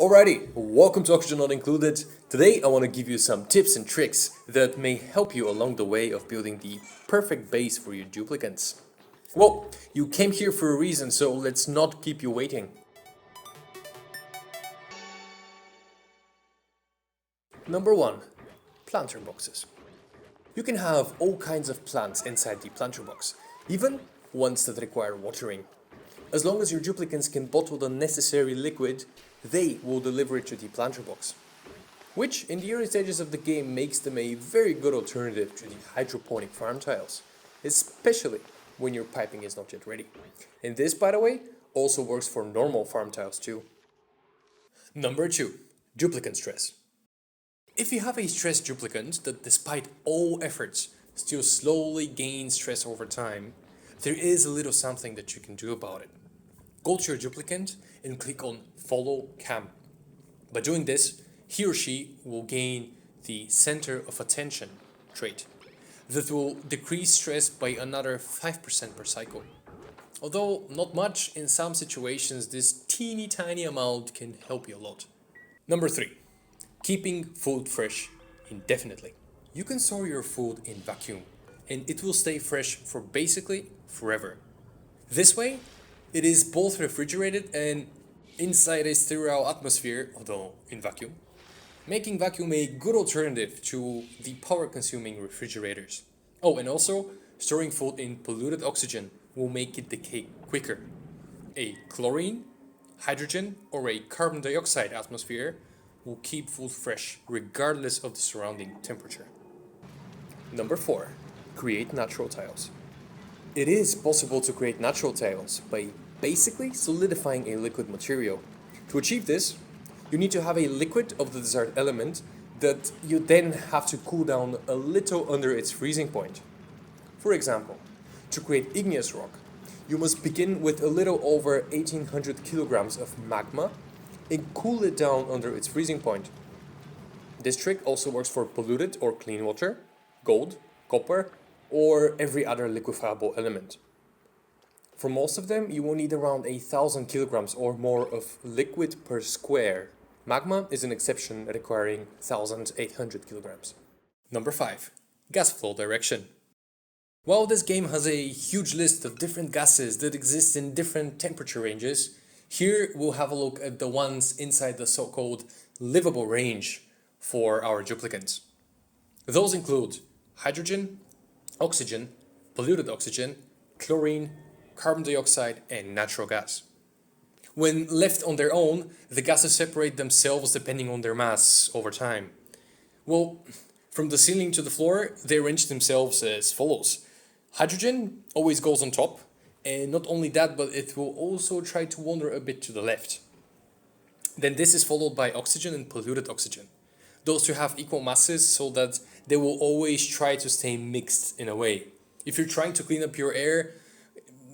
Alrighty, welcome to Oxygen Not Included. Today I want to give you some tips and tricks that may help you along the way of building the perfect base for your duplicants. Well, you came here for a reason, so let's not keep you waiting. Number 1. Planter boxes. You can have all kinds of plants inside the planter box, even ones that require watering. As long as your duplicants can bottle the necessary liquid, they will deliver it to the planter box, which in the early stages of the game makes them a very good alternative to the hydroponic farm tiles, especially when your piping is not yet ready. And this, by the way, also works for normal farm tiles too. Number 2. Duplicant stress. If you have a stressed duplicant that despite all efforts still slowly gains stress over time, there is a little something that you can do about it. Go to your duplicant and click on Follow Cam. By doing this, he or she will gain the Center of Attention trait that will decrease stress by another 5% per cycle. Although not much, in some situations this teeny tiny amount can help you a lot. Number 3. Keeping food fresh indefinitely. You can store your food in vacuum and it will stay fresh for basically forever. This way, it is both refrigerated and inside a sterile atmosphere, although in vacuum, making vacuum a good alternative to the power-consuming refrigerators. Oh, and also, storing food in polluted oxygen will make it decay quicker. A chlorine, hydrogen, or a carbon dioxide atmosphere will keep food fresh regardless of the surrounding temperature. Number 4. Create natural tiles. It is possible to create natural tiles by basically solidifying a liquid material. To achieve this, you need to have a liquid of the desired element that you then have to cool down a little under its freezing point. For example, to create igneous rock, you must begin with a little over 1800 kilograms of magma and cool it down under its freezing point. This trick also works for polluted or clean water, gold, copper, or every other liquefiable element. For most of them, you will need around 1000 kilograms or more of liquid per square. Magma is an exception, requiring 1800 kilograms. Number 5. Gas flow direction. While this game has a huge list of different gases that exist in different temperature ranges, here we'll have a look at the ones inside the so-called livable range for our duplicants. Those include hydrogen, oxygen, polluted oxygen, chlorine, carbon dioxide, and natural gas. When left on their own, the gases separate themselves depending on their mass over time. Well, from the ceiling to the floor, they arrange themselves as follows. Hydrogen always goes on top, and not only that, but it will also try to wander a bit to the left. Then this is followed by oxygen and polluted oxygen. Those two have equal masses so that they will always try to stay mixed in a way. If you're trying to clean up your air,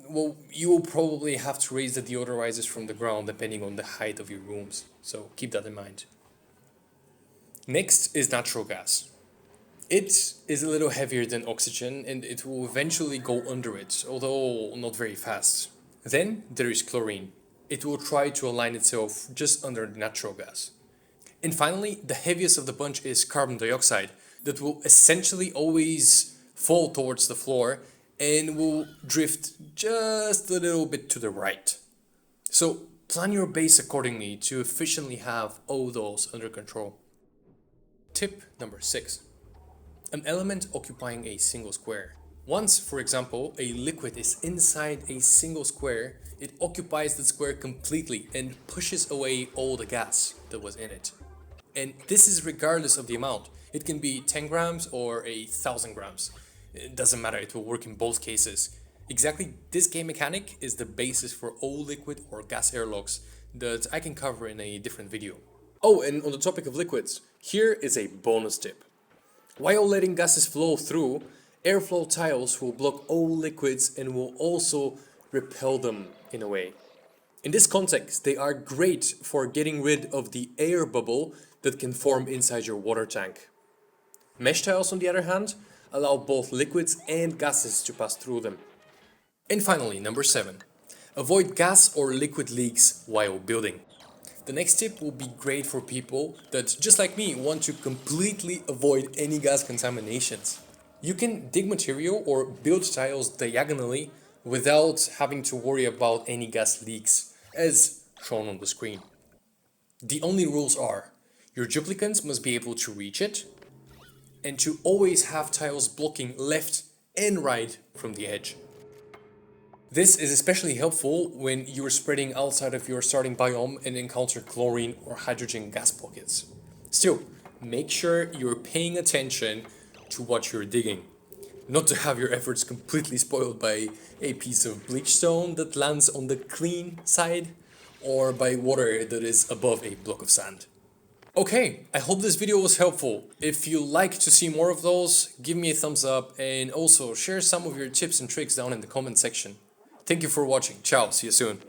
well, you will probably have to raise the deodorizers from the ground depending on the height of your rooms, so keep that in mind. Next is natural gas. It is a little heavier than oxygen and it will eventually go under it, although not very fast. Then there is chlorine. It will try to align itself just under natural gas. And finally, the heaviest of the bunch is carbon dioxide that will essentially always fall towards the floor and will drift just a little bit to the right. So plan your base accordingly to efficiently have all those under control. Tip number 6. An element occupying a single square. Once, for example, a liquid is inside a single square, it occupies the square completely and pushes away all the gas that was in it. And this is regardless of the amount. It can be 10 grams or 1000 grams. It doesn't matter, it will work in both cases. Exactly this game mechanic is the basis for all liquid or gas airlocks that I can cover in a different video. Oh, and on the topic of liquids, here is a bonus tip. While letting gases flow through, airflow tiles will block all liquids and will also repel them in a way. In this context, they are great for getting rid of the air bubble that can form inside your water tank. Mesh tiles, on the other hand, allow both liquids and gases to pass through them. And finally, number 7. Avoid gas or liquid leaks while building. The next tip will be great for people that, just like me, want to completely avoid any gas contaminations. You can dig material or build tiles diagonally without having to worry about any gas leaks, as shown on the screen. The only rules are, your duplicants must be able to reach it, and to always have tiles blocking left and right from the edge. This is especially helpful when you're spreading outside of your starting biome and encounter chlorine or hydrogen gas pockets. Still, make sure you're paying attention to what you're digging, not to have your efforts completely spoiled by a piece of bleach stone that lands on the clean side or by water that is above a block of sand. Okay, I hope this video was helpful. If you like to see more of those, give me a thumbs up and also share some of your tips and tricks down in the comment section. Thank you for watching. Ciao, see you soon.